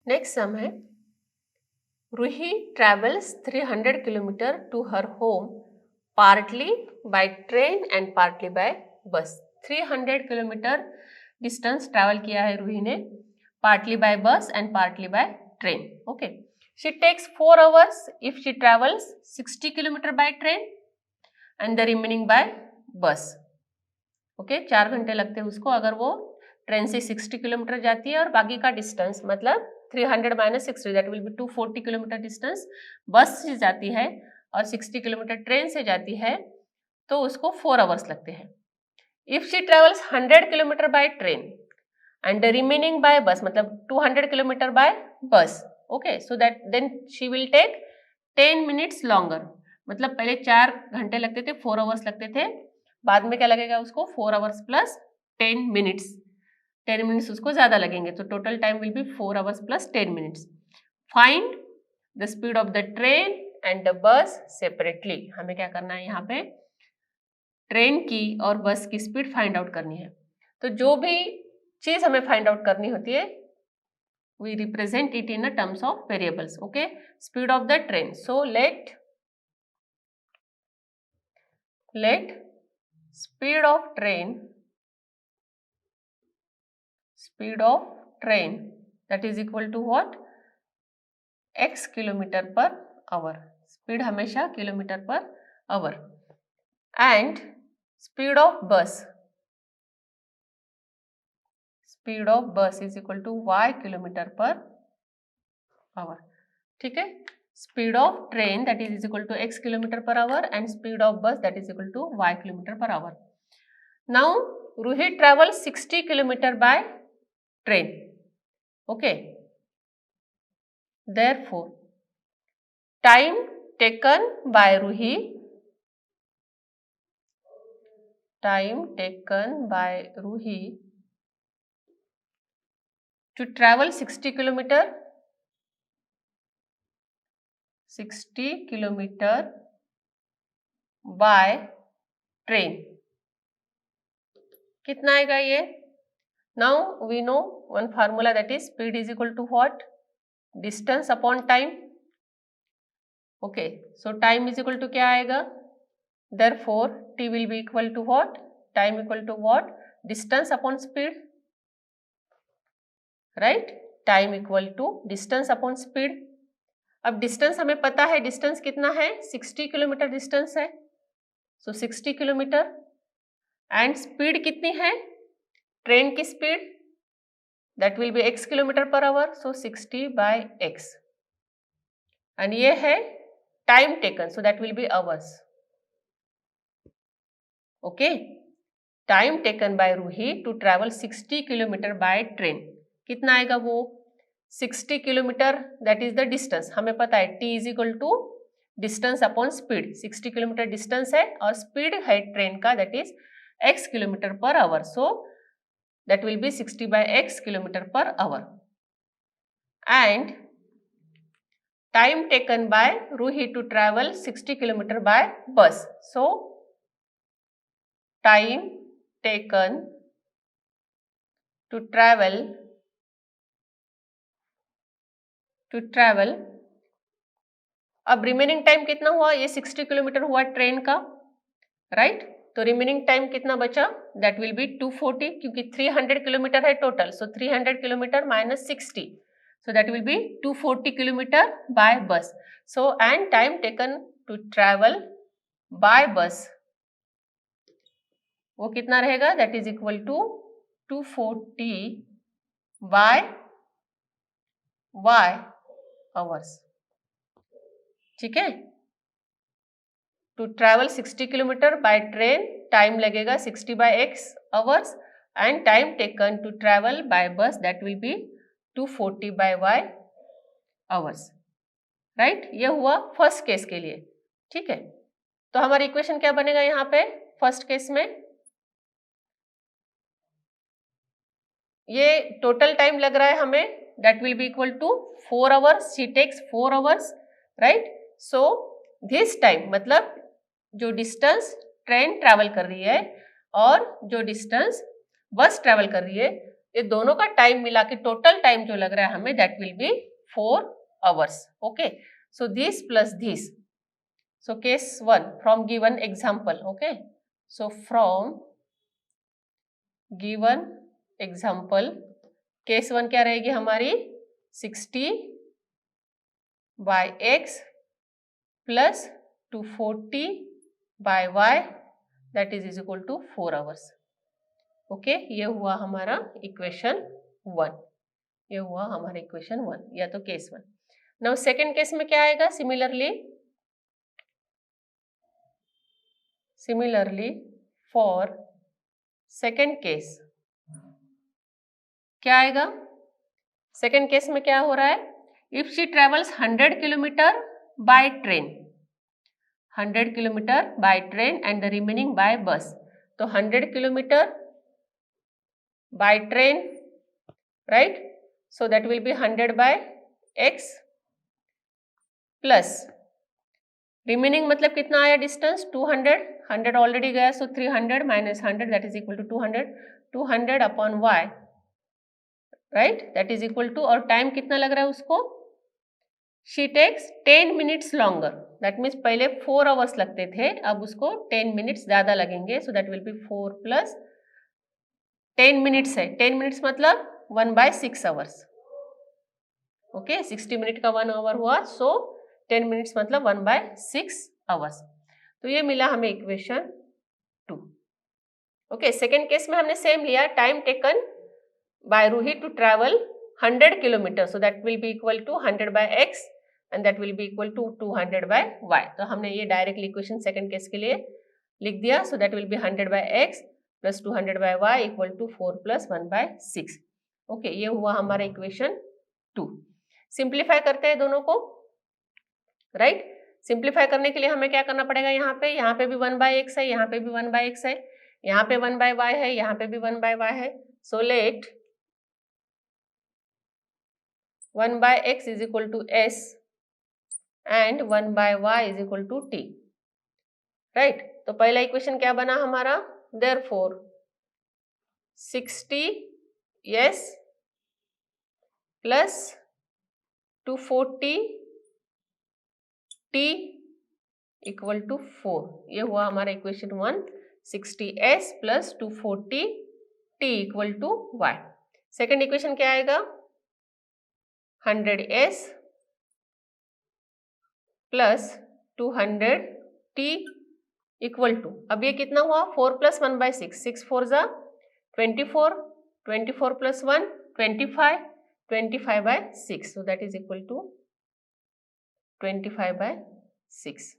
Next sum है Ruhi travels 300 kilometre to her home partly by train and partly by bus. 300 kilometre distance travel किया है रूही ने, partly by bus and partly by train. Okay, she takes 4 hours if she travels 60 kilometre by train and the remaining by bus. Okay, 4 घंटे लगते हैं उसको अगर वो train से 60 किलोमीटर जाती है और बाकी का डिस्टेंस मतलब 300 minus 60 that will be 240 kilometre distance बस से जाती है और 60 किलोमीटर ट्रेन से जाती है तो उसको 4 hours लगते हैं। If she travels 100 kilometre by train and the remaining by bus मतलब 200 kilometre by bus. Okay, so that then she will take 10 minutes longer. मतलब पहले 4 घंटे लगते थे, 4 hours लगते थे, बाद में क्या लगेगा उसको 4 hours प्लस 10 minutes। 10 minutes उसको ज्यादा लगेंगे तो total time will be 4 hours plus 10 minutes। Find the speed of the train and the bus separately. हमें क्या करना है यहाँ पे, ट्रेन की और बस की स्पीड फाइंड आउट करनी है। तो जो भी चीज हमें फाइंड आउट करनी होती है we represent it in a terms of variables. Okay, speed of the train, so let speed of train that is equal to what, x kilometre per hour. Speed हमेशा kilometre per hour. And speed of bus is equal to y kilometre per hour. ठीक है, speed of train that is equal to x kilometre per hour and speed of bus that is equal to y kilometre per hour. Now Ruhi travel 60 kilometre by train. Okay, therefore time taken by Ruhi to travel 60 kilometer by train कितना आएगा ये? Now we know one formula, that is speed is equal to what, distance upon time. Okay, so time is equal to क्या आएगा, therefore t will be equal to what, time equal to what, distance upon speed, right? Time equal to distance upon speed. अब distance हमें पता है, distance कितना है, 60 kilometre distance है, सो 60 kilometre. And speed कितनी है, ट्रेन की speed that will be x kilometre per hour, so 60 by x। And ये है time taken, so that will be hours. Okay, time taken by Ruhi to travel 60 kilometre by train कितना आएगा वो, 60 kilometre that is the distance. हमें पता है t is equal to distance upon speed. 60 kilometre distance है और स्पीड है train का that is x kilometre per hour, so that will be 60 by x kilometre per hour. And time taken by Ruhi to travel 60 kilometre by bus, so time taken to travel अब remaining time कितना हुआ, ये 60 kilometre हुआ train का, right? तो remaining time कितना बचा, that will be 240 क्योंकि 300 किलोमीटर है total, so 300 kilometre minus 60, so that will be 240 kilometre by bus. So and time taken to travel by bus वो कितना रहेगा, that is equal to 240 by y hours। ठीक है, to travel 60 kilometre by train time लगेगा 60 by x hours and time taken to travel by bus that will be 240 by y hours, right? ये हुआ first case के लिए। ठीक है, तो हमारी इक्वेशन क्या बनेगा यहाँ पे फर्स्ट केस में, ये टोटल टाइम लग रहा है हमें that will be equal to 4 hours, she takes 4 hours, right? So this time मतलब जो डिस्टेंस ट्रेन ट्रैवल कर रही है और जो डिस्टेंस बस ट्रैवल कर रही है ये दोनों का टाइम मिला के टोटल टाइम जो लग रहा है हमें that will be 4 hours. Okay, so this plus this. So case 1 from given example. Okay, so from given example case 1 क्या रहेगी हमारी 60 by x plus 240 by y that is equal to 4 hours. Okay, ये हुआ हमारा equation 1. ये हुआ हमारा equation 1 या तो केस 1. नाउ सेकेंड केस में क्या आएगा? सिमिलरली फॉर सेकेंड केस क्या आएगा? सेकेंड केस में क्या हो रहा है? If she travels 100 kilometre by train, 100 kilometre by train and the remaining by bus. तो 100 kilometre by train, right? So that will be 100 by x plus remaining मतलब कितना आया डिस्टेंस? 200. 100 ऑलरेडी गया, so 300 minus 100 that is equal to 200. 200 upon y, right? That is equal to, और time कितना लग रहा है उसको? She takes 10 minutes longer. That means पहले 4 hours लगते थे, अब उसको 10 minutes ज़्यादा लगेंगे. So that will be 4 plus 10 minutes है. 10 मिनट्स मतलब 1/6 hours. ओके, 60 मिनट का 1 hour हुआ, सो 10 मिनट्स मतलब 1/6 hours. तो ये मिला हमें इक्वेशन 2. ओके, सेकेंड केस में हमने सेम लिया, time taken by Ruhi to travel 100 kilometre, so that will be equal to 100 by x and that will be equal to 200 by y. तो हमने ये डायरेक्टली इक्वेशन सेकेंड केस के लिए लिख दिया. So that will be 100 by x plus 200 by y equal to 4 plus 1/6. Okay, ये हुआ हमारा इक्वेशन 2. सिंप्लीफाई करते हैं दोनों को, राइट? सिंप्लीफाई करने के लिए हमें क्या करना पड़ेगा? यहाँ पे भी 1/x है, यहाँ पे भी 1/x है, यहाँ पे 1/y है, यहाँ पे भी 1/y है. So let 1/x is equal to s and 1/y is equal to t, right? तो पहला इक्वेशन क्या बना हमारा? Therefore 60 s plus 240 t equal to 4. ये हुआ हमारा equation 1. 60s plus 240 t equal to y. Second equation क्या आएगा? 100s plus 200 t equal to, अब ये कितना हुआ? 4 प्लस 1/6. 6 4 जा 24, 24 plus 1 25, 25/6. So that is equal to 25/6.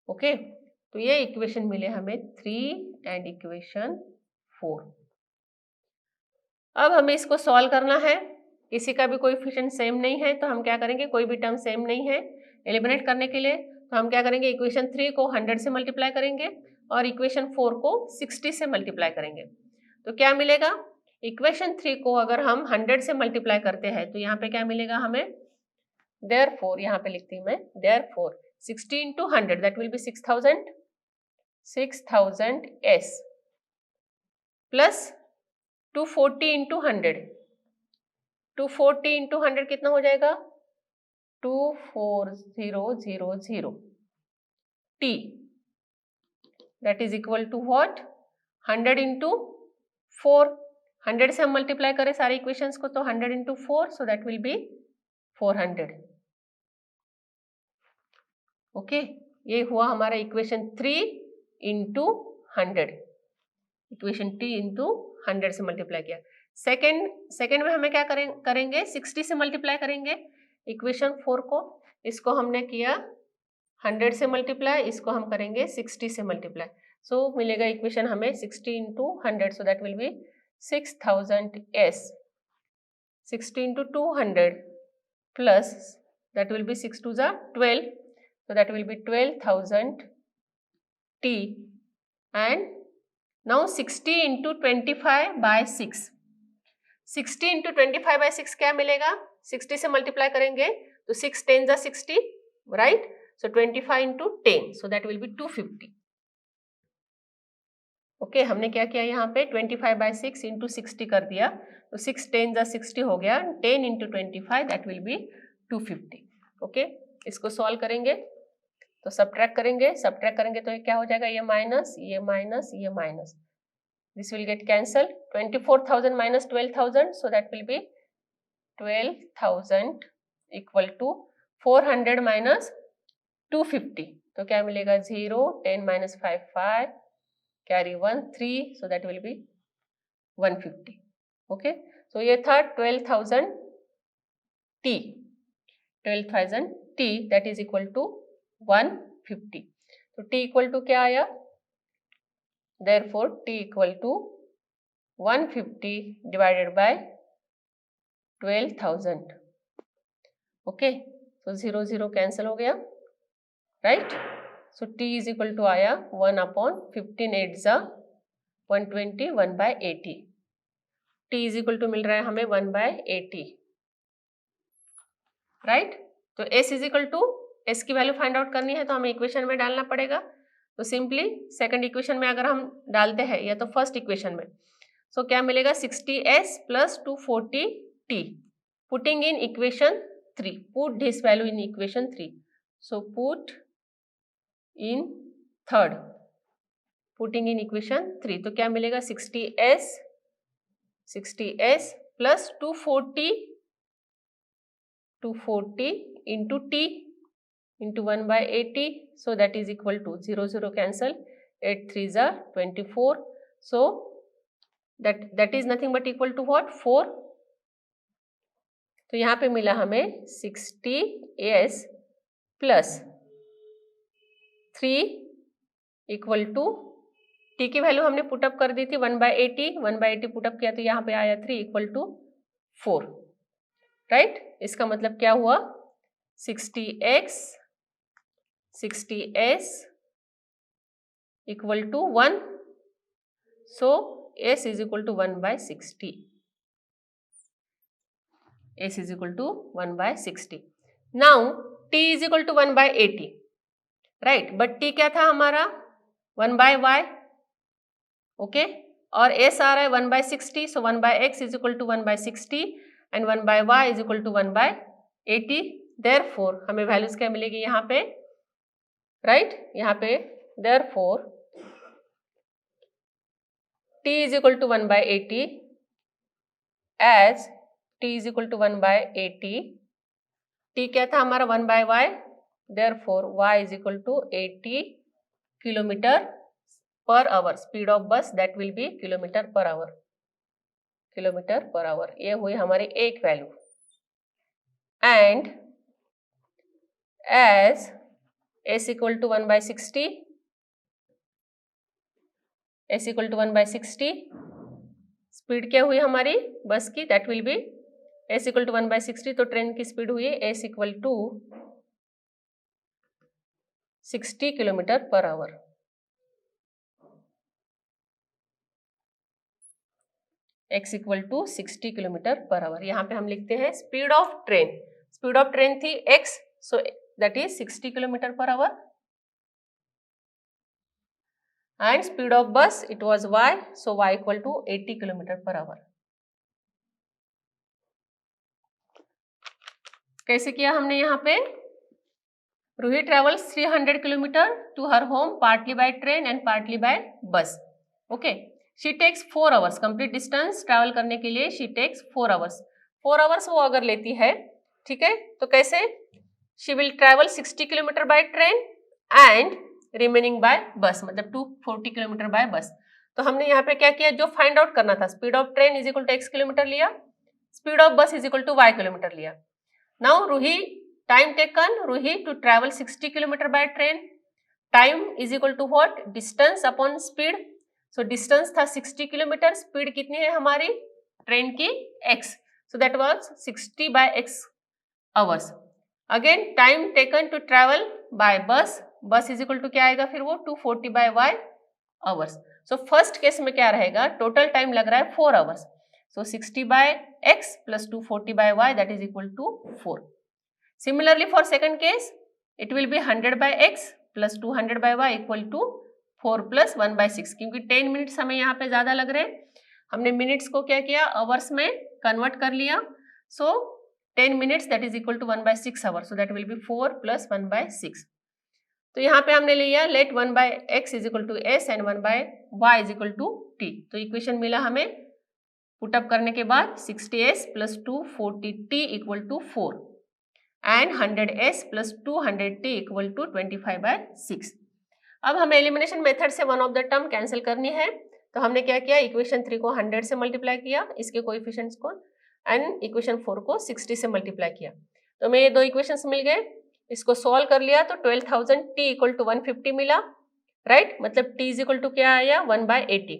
Okay, तो ये इक्वेशन मिले हमें 3 एंड इक्वेशन 4. अब हमें इसको सॉल्व करना है. किसी का भी कोएफिशिएंट सेम नहीं है, तो हम क्या करेंगे? कोई भी टर्म सेम नहीं है, एलिमिनेट करने के लिए तो हम क्या करेंगे? इक्वेशन 3 को 100 से मल्टीप्लाई करेंगे और इक्वेशन 4 को 60 से मल्टीप्लाई करेंगे. तो क्या मिलेगा? इक्वेशन 3 को अगर हम 100 से मल्टीप्लाई करते हैं तो यहाँ पे क्या मिलेगा हमें? देयरफॉर, यहाँ पे लिखती हूँ मैं, therefore 60 into 100 that will be 6000 s plus 240 into 100. 240 into 100 कितना हो जाएगा? 24000 t. That is equal to what? 100 into 4. 100 से हम मल्टीप्लाई करें सारे इक्वेशंस को, तो 100 into 4, so that will be 400. Okay, ये हुआ हमारा इक्वेशन 3 into 100. इक्वेशन 3 into 100 से मल्टीप्लाई किया. सेकेंड में हमें क्या करेंगे? 60 से मल्टीप्लाई करेंगे इक्वेशन 4 को. इसको हमने किया 100 से मल्टीप्लाई, इसको हम करेंगे 60 से मल्टीप्लाई. सो मिलेगा इक्वेशन हमें 60 into 100, so that will be 6000 s. 60 into 200 plus that will be 6 2 12, so that will be 12,000 t. And now 60 into 25 by 6. 60 into 25 by 6 क्या मिलेगा? 60 से मल्टीप्लाई करेंगे तो 6 10 जा 60, right? So 25 into 10, so that will be 250. Okay हमने क्या किया यहाँ पे 25/6 इंटू 60 कर दिया, तो 6 10 जा 60 हो गया, 10 into 25 that will B 250। Okay इसको सॉल्व करेंगे तो सब्ट्रैक्ट करेंगे तो ये क्या हो जाएगा, ये माइनस ये माइनस ये minus, this will get cancel, 24,000 minus 12,000 so that will be 12,000 equal to 400 minus 250, तो क्या मिलेगा 0, 10 minus 5 5, carry 1 3, so that will be 150. Okay so ये था 12,000 t, 12,000 t that is equal to 150. तो t equal to क्या आया, therefore t equal to 150 divided by 12,000. Okay so 0 0 cancel हो गया, right so t is equal to आया 1/15 8 जा 120 1/80, t is equal to मिल रहा है हमें 1/80, राइट। तो s is equal to s की वैल्यू फाइंड आउट करनी है तो हमें इक्वेशन में डालना पड़ेगा, तो सिंपली सेकंड इक्वेशन में अगर हम डालते हैं या तो फर्स्ट इक्वेशन में, सो क्या मिलेगा 60s plus 240t, putting in equation 3, put this value in equation 3, so put in third, putting in equation 3, तो क्या मिलेगा 60s plus 240 into t into 1/80, so that is equal to 0 0 cancel, 8 3s are 24, so that is nothing but equal to what, 4, तो यहाँ पे मिला हमें 60s plus 3 equal to t की value हमने पुटअप कर दी थी 1/80 पुटअप किया तो यहाँ पे आया 3 इक्वल टू 4, राइट। इसका मतलब क्या हुआ 60s equal to 1, so s is equal to 1/60, s is equal to 1/60। Now t is equal to 1/80, right, but t क्या था हमारा 1/y, ओके, और s आ रहा है 1/60, so 1/x is equal to 1/60 and 1/y is equal to 1/80, therefore हमें values क्या मिलेगी यहाँ पे, राइट, यहाँ पे therefore t is equal to 1/80 as t is equal to 1/80, t क्या था हमारा 1/y, therefore y is equal to 80 kilometer per hour, speed of bus that will be kilometer per hour, ये हुई हमारी एक value, and as s equal to 1/60, speed क्या हुई हमारी बस की, that will be s equal to 1/60, तो ट्रेन की स्पीड हुई s equal to 60 kilometre per hour, x equal to 60 kilometre per hour. यहाँ पे हम लिखते हैं स्पीड ऑफ ट्रेन थी x, so that is 60 kilometre per hour, and speed of bus it was y, so y equal to 80 kilometre per hour. कैसे किया हमने यहाँ पे, Ruhi travels 300 kilometer to her home partly by train and partly by bus. Okay, she takes 4 hours. Complete distance travel करने के लिए she takes 4 hours. 4 hours वो अगर लेती है, ठीक है, तो कैसे, she will travel 60 kilometer by train and remaining by bus, मतलब 240 kilometer by bus. तो हमने यहाँ पे क्या किया, जो फाइंड आउट करना था, speed of train is equal to x kilometre लिया, speed of bus is equal to y kilometre लिया। Now Ruhi time taken, Ruhi to travel 60 km by train, time is equal to what, distance upon speed, so distance था 60 km, speed कितनी है हमारी train की x, so that was 60 by x hours. Again time taken to travel by bus is equal to क्या आएगा फिर वो 240 by y hours. So first case में क्या रहेगा, टोटल टाइम लग रहा है 4 hours, so 60 by x plus 240 by y that is equal to 4. Similarly for second case it will be 100 by x plus 200 by y equal to 4 + 1/6, क्योंकि 10 minutes हमें यहाँ पे ज्यादा लग रहे हैं, हमने मिनट्स को क्या किया, आवर्स में कन्वर्ट कर लिया। So 10 minutes that is equal to 1/6 hour, so that will be 4 + 1/6। तो यहाँ पे हमने लिया let 1/x is equal to s and 1/y is equal to t। तो इक्वेशन मिला हमें पुटअप करने के बाद 60s + 240t equal to 4 and 100s + 200t equal to 25/6। अब हमें एलिमिनेशन मेथड से one of the term cancel करनी है, तो हमने क्या किया, इक्वेशन 3 को 100 से मल्टीप्लाई किया, इसके कोएफिशिएंट्स को, एंड इक्वेशन 4 को 60 से मल्टीप्लाई किया। तो हमें ये दो इक्वेशंस मिल गए, इसको सॉल्व कर लिया तो 12,000 t इक्वल टू 150 मिला, राइट। मतलब t इज इक्वल टू क्या आया, 1/80।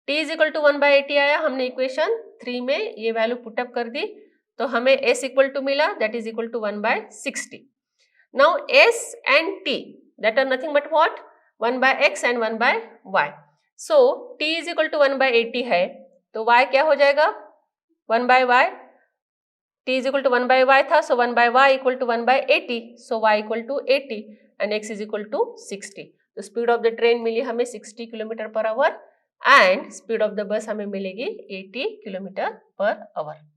t इज इक्वल टू 1/80 आया, हमने इक्वेशन 3 में ये वैल्यू पुटअप कर दी, तो हमें s इक्वल टू मिला that is equal to 1/60। Now s and t that are nothing but what, 1/x and 1/y। So t is equal to 1/80 है, तो y क्या हो जाएगा, 1/y, t is equal to 1/y था, so 1/y equal to 1/80, so y equal to 80 and x is equal to 60। तो speed of the train मिली हमें 60 km/h and speed of the bus हमें मिलेगी 80 km/h।